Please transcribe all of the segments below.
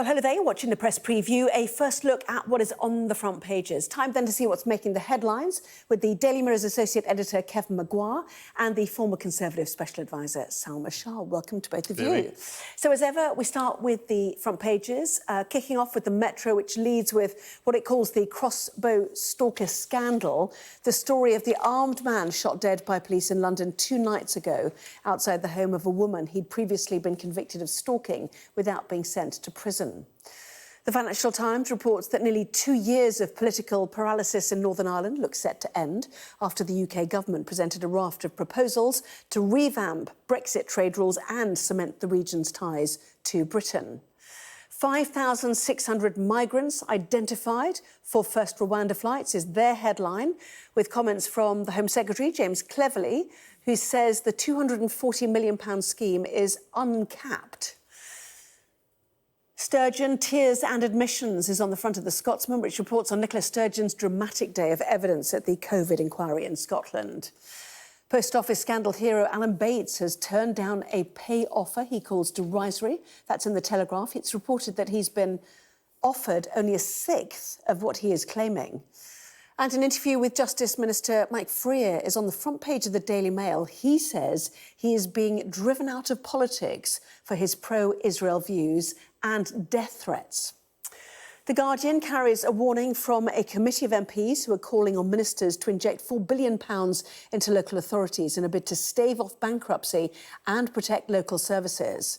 Well, hello there, you're watching the press preview, a first look at what is on the front pages. Time then to see what's making the headlines with the Daily Mirror's associate editor, Kevin Maguire, and the former Conservative special advisor, Salma Shah. Welcome to both of you. So, as ever, we start with the front pages, kicking off with the Metro, which leads with what it calls the crossbow stalker scandal, the story of the armed man shot dead by police in London 2 nights ago outside the home of a woman he'd previously been convicted of stalking without being sent to prison. The Financial Times reports that nearly 2 years of political paralysis in Northern Ireland look set to end after the UK government presented a raft of proposals to revamp Brexit trade rules and cement the region's ties to Britain. 5,600 migrants identified for first Rwanda flights is their headline, with comments from the Home Secretary, James Cleverly, who says the £240 million scheme is uncapped. Sturgeon, Tears and Admissions is on the front of the Scotsman, which reports on Nicola Sturgeon's dramatic day of evidence at the COVID inquiry in Scotland. Post Office scandal hero Alan Bates has turned down a pay offer he calls derisory. That's in the Telegraph. It's reported that he's been offered only a sixth of what he is claiming. And an interview with Justice Minister Mike Freer is on the front page of the Daily Mail. He says he is being driven out of politics for his pro-Israel views and death threats. The Guardian carries a warning from a committee of MPs who are calling on ministers to inject £4 billion into local authorities in a bid to stave off bankruptcy and protect local services.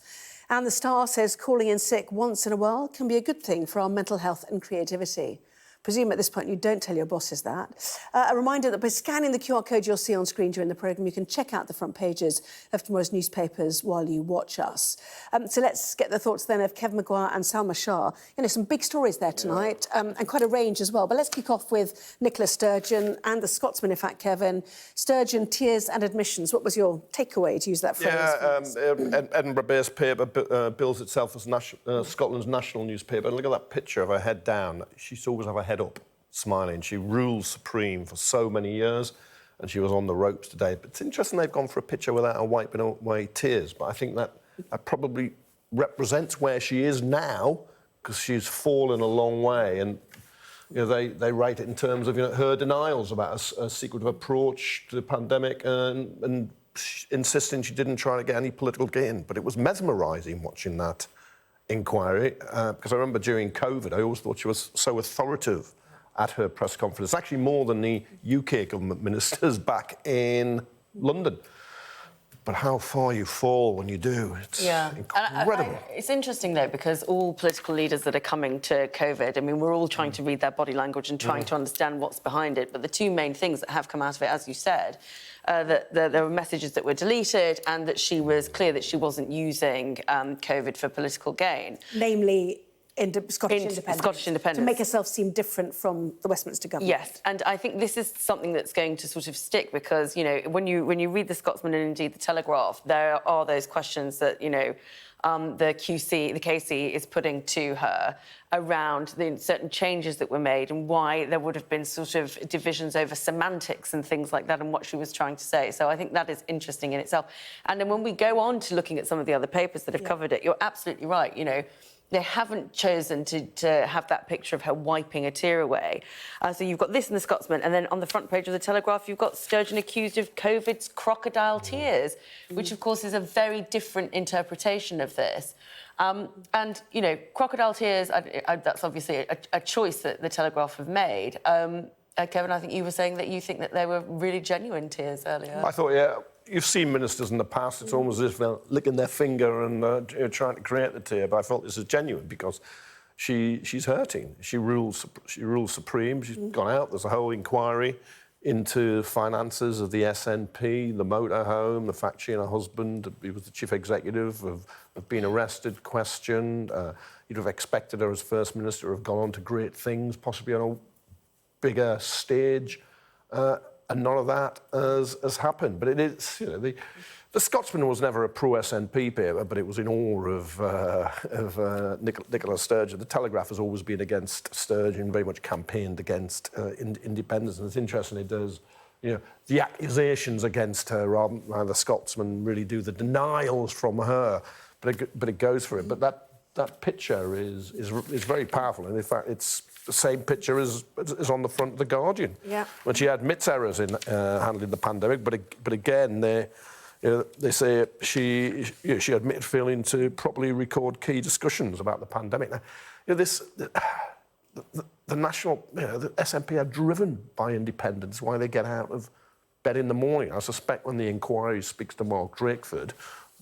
And the Star says calling in sick once in a while can be a good thing for our mental health and creativity. Presume at this point you don't tell your bosses that. A reminder that by scanning the QR code you'll see on screen during the programme, you can check out the front pages of tomorrow's newspapers while you watch us. So let's get the thoughts then of Kevin Maguire and Salma Shah. You know, some big stories there tonight, and quite a range as well. But let's kick off with Nicola Sturgeon and the Scotsman, in fact, Kevin. Sturgeon, Tears and Admissions. What was your takeaway, to use that phrase? Edinburgh-based paper bills itself as Scotland's national newspaper. And look at that picture of her head down. She used to always have her head up, smiling. She ruled supreme for so many years, and she was on the ropes today. But it's interesting they've gone for a picture without her wiping away tears, but I think that probably represents where she is now, because she's fallen a long way. And you know, they write it in terms of her denials about a secretive approach to the pandemic and insisting she didn't try to get any political gain. But it was mesmerising watching that inquiry, because I remember during COVID, I always thought she was so authoritative at her press conference, actually more than the UK government ministers back in London. But how far you fall when you do, it's incredible. It's interesting, though, because all political leaders that are coming to COVID, I mean, we're all trying to read their body language and trying to understand what's behind it. But the two main things that have come out of it, as you said, that there were messages that were deleted and that she was clear that she wasn't using COVID for political gain. Namely, Scottish independence. To make herself seem different from the Westminster government. Yes, and I think this is something that's going to sort of stick, because, you know, when you read the Scotsman and indeed the Telegraph, there are those questions that, you know, the KC is putting to her around the certain changes that were made and why there would have been sort of divisions over semantics and things like that and what she was trying to say. So I think that is interesting in itself. And then when we go on to looking at some of the other papers that have covered it, you're absolutely right, you know, they haven't chosen to have that picture of her wiping a tear away. So you've got this in the Scotsman, and then on the front page of the Telegraph, you've got Sturgeon accused of COVID's crocodile tears, which, of course, is a very different interpretation of this. And, you know, crocodile tears, that's obviously a choice that the Telegraph have made. Kevin, I think you were saying that you think that they were really genuine tears earlier. I thought, yeah, you've seen ministers in the past, it's almost as if they're licking their finger and trying to create the tear, but I felt this is genuine because she's hurting. She rules supreme. She's gone out. There's a whole inquiry into finances of the SNP, the motorhome, the fact she and her husband, he was the chief executive, have been arrested, questioned. You'd have expected her as First Minister to have gone on to great things, possibly on a bigger stage, and none of that has happened. But it is, you know, the Scotsman was never a pro-SNP paper, but it was in awe of Nicola Sturgeon. The Telegraph has always been against Sturgeon, very much campaigned against independence, and it's interesting it does, you know, the accusations against her rather the Scotsman really do the denials from her, but it goes for it. But that that picture is very powerful, and in fact, it's the same picture as on the front of the Guardian. Yeah. When she admits errors in handling the pandemic, but again, they say she admitted failing to properly record key discussions about the pandemic. Now, the national, the SNP are driven by independence. Why they get out of bed in the morning. I suspect when the inquiry speaks to Mark Drakeford,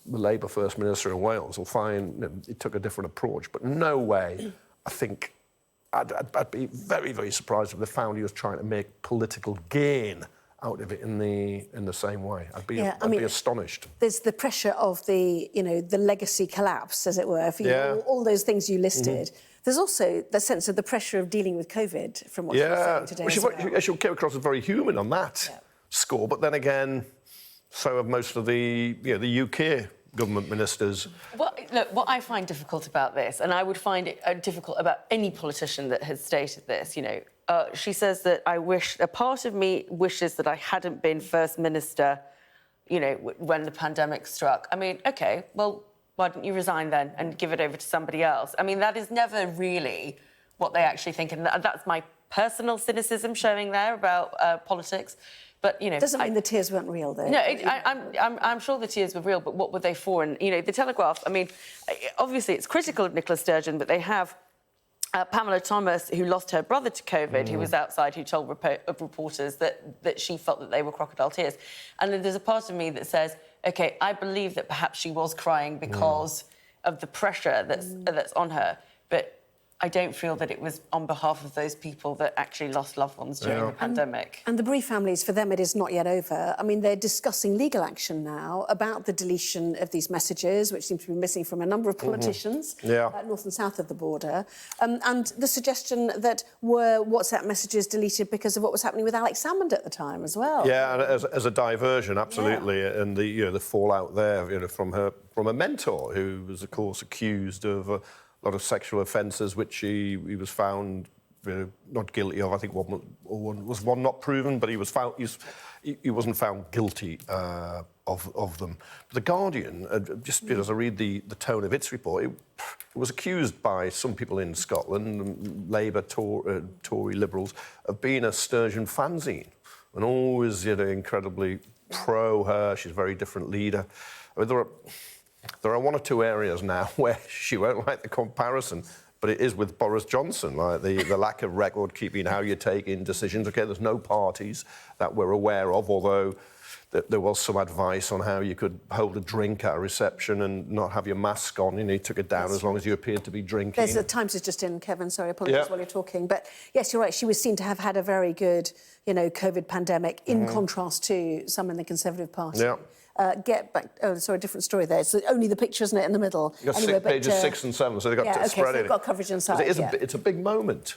the Labour First Minister of Wales, will find he took a different approach. But no way, I think, I'd be very, very surprised if they found he was trying to make political gain out of it in the same way. I'd be astonished. There's the pressure of the legacy collapse, as it were, for all those things you listed. There's also the sense of the pressure of dealing with COVID from what you're saying today. She came across as very human on that score, but then again, so have most of the UK government ministers. Well, look, what I find difficult about this, and I would find it difficult about any politician that has stated this, she says that a part of me wishes that I hadn't been First Minister, when the pandemic struck. I mean, OK, well, why didn't you resign then and give it over to somebody else? I mean, that is never really what they actually think, and that's my personal cynicism showing there about politics. But, doesn't mean the tears weren't real, though. No, I'm sure the tears were real, but what were they for? And, the Telegraph, I mean, obviously it's critical of Nicola Sturgeon, but they have Pamela Thomas, who lost her brother to COVID, who was outside, who told reporters that she felt that they were crocodile tears. And then there's a part of me that says, OK, I believe that perhaps she was crying because of the pressure that's on her, but I don't feel that it was on behalf of those people that actually lost loved ones during the pandemic. And the bereaved families, for them, it is not yet over. I mean, they're discussing legal action now about the deletion of these messages, which seem to be missing from a number of politicians, north and south of the border, and the suggestion that were WhatsApp messages deleted because of what was happening with Alex Salmond at the time as well. Yeah, and as a diversion, absolutely, and the fallout there, from a mentor who was, of course, accused of a lot of sexual offences, which he was found not guilty of. I think one was not proven, but he was found. He wasn't found guilty of them. But the Guardian, just as I read the tone of its report, it was accused by some people in Scotland, Labour, Tory Liberals, of being a Sturgeon fanzine, and always incredibly pro her. She's a very different leader. I mean, there are one or two areas now where she won't like the comparison, but it is with Boris Johnson, like the lack of record keeping, how you're taking decisions. OK, there's no parties that we're aware of, although there was some advice on how you could hold a drink at a reception and not have your mask on. You took it down as long as you appeared to be drinking. There's Times is just in, Kevin, sorry, apologies while you're talking. But yes, you're right, she was seen to have had a very good, COVID pandemic, in contrast to some in the Conservative Party. Yeah. Get back. Oh, sorry, different story there. It's only the picture, isn't it, in the middle? You've got pages 6 and 7, so they've got to spread so they've got coverage inside. It's a big moment.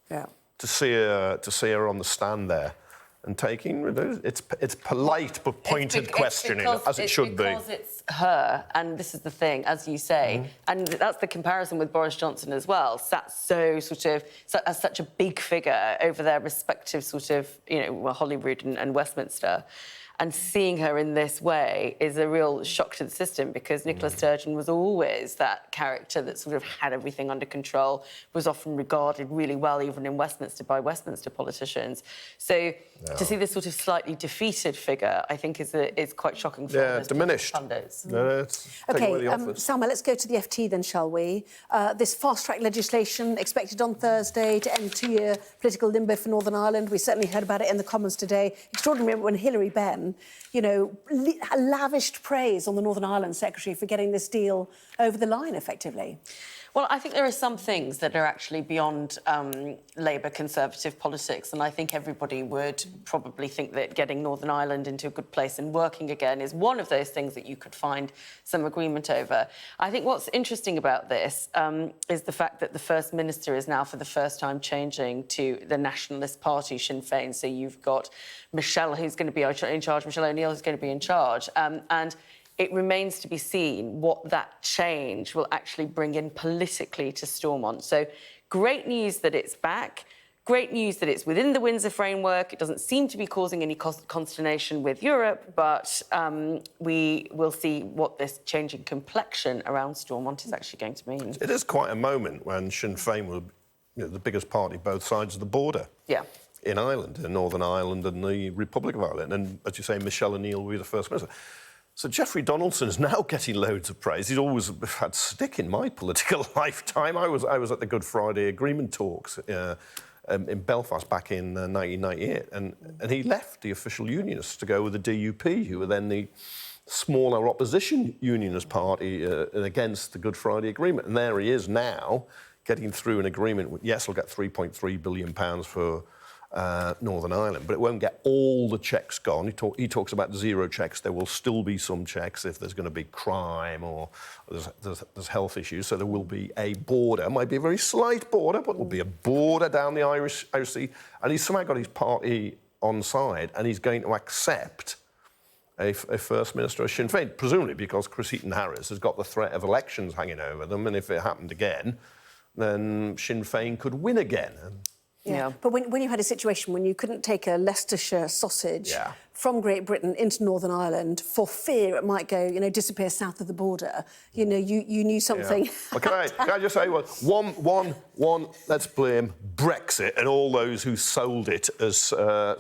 Yeah. To see her on the stand there and taking it's polite but pointed questioning, as it should be. Because it's her, and this is the thing, as you say, and that's the comparison with Boris Johnson as well. Sat as such a big figure over their respective Holyrood and Westminster. And seeing her in this way is a real shock to the system, because Nicola Sturgeon was always that character that sort of had everything under control, was often regarded really well, even in Westminster, by Westminster politicians. So to see this sort of slightly defeated figure, I think is quite shocking for diminished pundits. OK, Salma, let's go to the FT then, shall we? This fast-track legislation expected on Thursday to end 2-year political limbo for Northern Ireland. We certainly heard about it in the Commons today. Extraordinary when Hilary Benn lavished praise on the Northern Ireland Secretary for getting this deal over the line, effectively. Well, I think there are some things that are actually beyond Labour Conservative politics, and I think everybody would probably think that getting Northern Ireland into a good place and working again is one of those things that you could find some agreement over. I think what's interesting about this is the fact that the First Minister is now for the first time changing to the Nationalist Party, Sinn Féin. So you've got Michelle, who's going to be in charge, Michelle O'Neill, who's going to be in charge, and it remains to be seen what that change will actually bring in politically to Stormont. So great news that it's back. great news that it's within the Windsor framework. It doesn't seem to be causing any consternation with Europe, but we will see what this changing complexion around Stormont is actually going to mean. It is quite a moment when Sinn Féin were the biggest party both sides of the border. Yeah. In Ireland, in Northern Ireland and the Republic of Ireland. And, as you say, Michelle O'Neill will be the First Minister. So Geoffrey Donaldson's now getting loads of praise. He's always had stick in my political lifetime. I was at the Good Friday Agreement talks in Belfast back in 1998, and he left the official unionists to go with the DUP, who were then the smaller opposition unionist party against the Good Friday Agreement. And there he is now, getting through an agreement. Yes, we'll get £3.3 billion for Northern Ireland, but it won't get all the checks gone. He talks about zero checks. There will still be some checks if there's going to be crime or there's health issues. So there will be a border. It might be a very slight border, but there'll be a border down the Irish Sea. And he's somehow got his party on side, and he's going to accept a First Minister of Sinn Féin, presumably because Chris Heaton-Harris has got the threat of elections hanging over them, and if it happened again, then Sinn Féin could win again. Yeah. But when you had a situation when you couldn't take a Leicestershire sausage from Great Britain into Northern Ireland for fear it might go, disappear south of the border, you knew something. Yeah. Well, can I just say, one, let's blame Brexit and all those who sold it as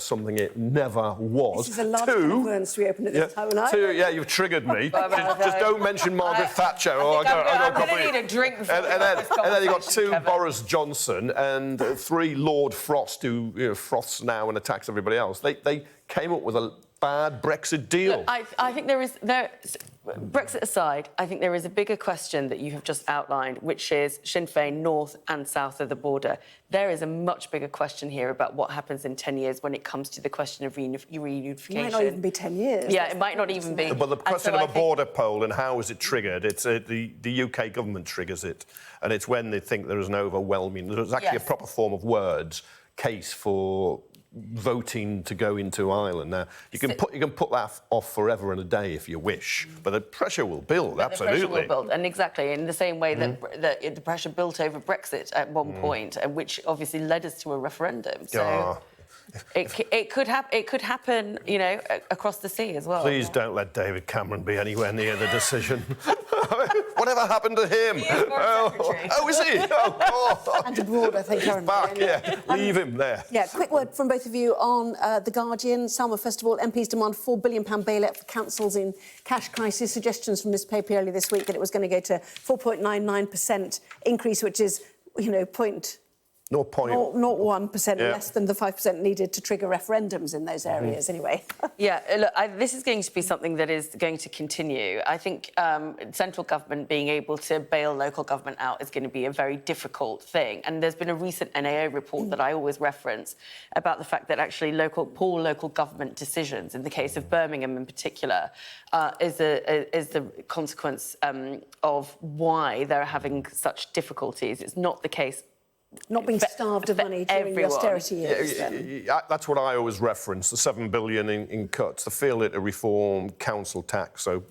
something it never was. This is a large influence to be opened at this time of night. Two, you've triggered me. just don't mention Margaret Thatcher. I'm going to need a drink before and then you've got two Kevin. Boris Johnson and three Lord Frost, who froths now and attacks everybody else. They came up with a bad Brexit deal. Look, I think Brexit aside, I think there is a bigger question that you have just outlined, which is Sinn Féin north and south of the border. There is a much bigger question here about what happens in 10 years when it comes to the question of reunification. It might not even be 10 years. Yeah, it might not even be. But the question of a border poll and how is it triggered, it's the UK government triggers it, and it's when they think there is an overwhelming, there's actually a proper form of words, case for voting to go into Ireland. Now, you can put that off forever and a day if you wish, but the pressure will build, absolutely. The pressure will build, and exactly in the same way that the pressure built over Brexit at one point, which obviously led us to a referendum. So it could happen, across the sea as well. Please don't let David Cameron be anywhere near the decision. Whatever happened to him? He is oh, is he? Oh, And abroad, I think, currently. back, leave him there. Yeah, quick word from both of you on The Guardian. Salma, first of all, MPs demand £4 billion bailout for councils in cash crisis. Suggestions from this paper earlier this week that it was going to go to 4.99% increase, which is, 0.01% less than the 5% needed to trigger referendums in those areas, anyway. Look, this is going to be something that is going to continue. I think central government being able to bail local government out is going to be a very difficult thing. And there's been a recent NAO report that I always reference about the fact that actually poor local government decisions, in the case of Birmingham in particular, is the consequence of why they're having such difficulties. It's not the case. Not being starved of money during the austerity years. That's what I always reference, the £7 billion in cuts, the failure to reform council tax. So,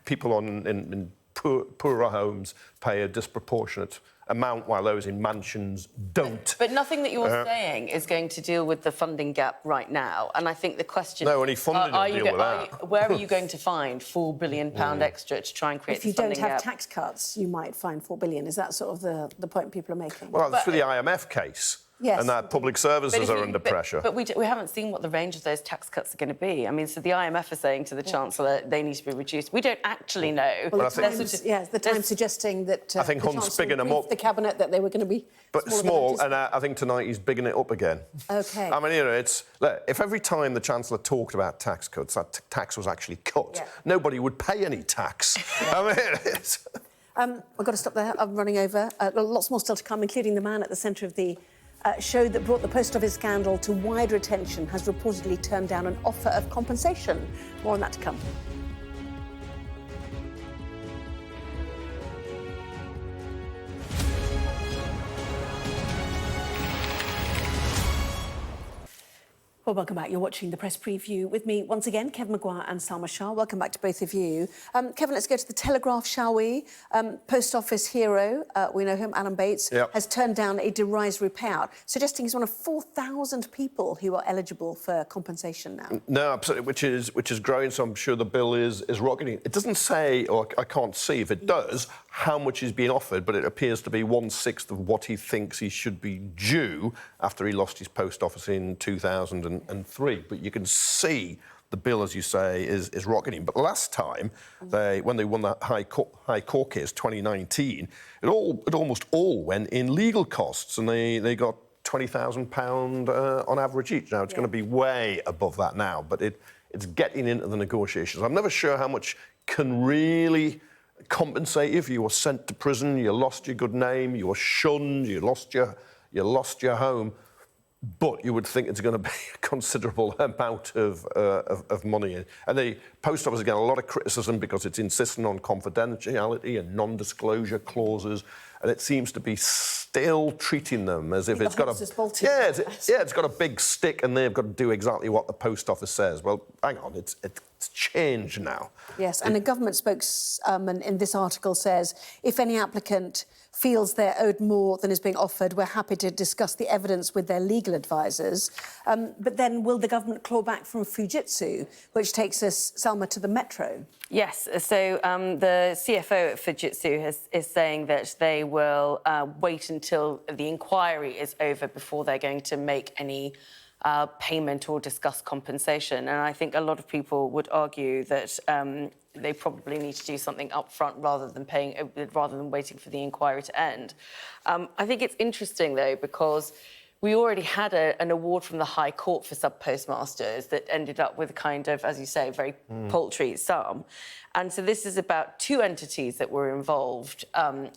people in poorer homes pay a disproportionate amount while those in mansions don't. But nothing that you're saying is going to deal with the funding gap right now. And I think the question... No, any funding will deal with that. Where are you going to find £4 billion extra to try and create If you this funding don't have gap? tax cuts, you might find $4 billion. Is that sort of the point people are making? Well, that's for the IMF case. Yes. And that public services are under pressure. But we haven't seen what the range of those tax cuts are going to be. I mean, so the IMF are saying to the Chancellor they need to be reduced. We don't actually know. Well, the Times suggesting that I think Hunt's bigging them up. The Cabinet that they were going to be small, and I think tonight he's bigging it up again. OK. I mean, if every time the Chancellor talked about tax cuts, that tax was actually cut, nobody would pay any tax. I mean, I've got to stop there. I'm running over. Lots more still to come, including the man at the centre of the show that brought the post office scandal to wider attention has reportedly turned down an offer of compensation. More on that to come. Well, welcome back. You're watching the press preview with me once again, Kevin Maguire and Salma Shah. Welcome back to both of you. Kevin, let's go to the Telegraph, shall we? Post office hero, we know him, Alan Bates, has turned down a derisory payout, suggesting he's one of 4,000 people who are eligible for compensation now. No, absolutely, which is growing, so I'm sure the bill is rocketing. It doesn't say, or I can't see if it does, how much is being offered, but it appears to be 1/6 of what he thinks he should be due after he lost his post office in 2003. But you can see the bill, as you say, is rocketing. But last time, when they won that High Court case, 2019, it almost all went in legal costs, and they got £20,000 on average each. Now, it's going to be way above that now, but it's getting into the negotiations. I'm never sure how much can really compensate you if you were sent to prison, you lost your good name, you were shunned, you lost your home. But you would think it's going to be a considerable amount of money. And the post office, again, a lot of criticism because it's insisting on confidentiality and non-disclosure clauses, and it seems to be still treating them as if it's got it's got a big stick and they've got to do exactly what the post office says. Well, hang on, it's changed now. Yes, and a government spokesman in this article says, if any applicant feels they're owed more than is being offered, we're happy to discuss the evidence with their legal advisors. But then will the government claw back from Fujitsu, which takes us, Salma, to the Metro? Yes, so the CFO at Fujitsu is saying that they will wait until the inquiry is over before they're going to make any payment or discuss compensation. And I think a lot of people would argue that they probably need to do something upfront rather than waiting for the inquiry to end. I think it's interesting, though, because we already had an award from the High Court for sub-postmasters that ended up with kind of, as you say, a very paltry sum. And so this is about two entities that were involved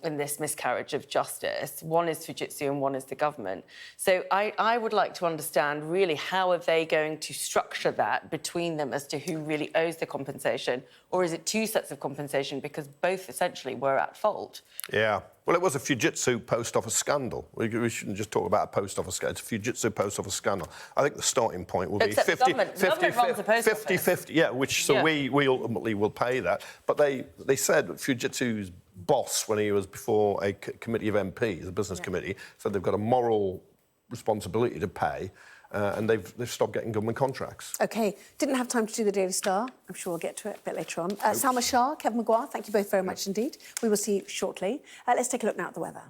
in this miscarriage of justice. One is Fujitsu and one is the government. So I would like to understand, really, how are they going to structure that between them as to who really owes the compensation? Or is it two sets of compensation because both essentially were at fault? Yeah. Well, it was a Fujitsu post office scandal. We shouldn't just talk about a post office scandal. It's a Fujitsu post office scandal. I think the starting point will be 50-50. Yeah, we ultimately will pay that. But they said Fujitsu's boss, when he was before a committee of MPs, a business committee, said they've got a moral responsibility to pay. And they've stopped getting government contracts. OK. Didn't have time to do the Daily Star. I'm sure we'll get to it a bit later on. Salma Shah, Kevin Maguire, thank you both very much indeed. We will see you shortly. Let's take a look now at the weather.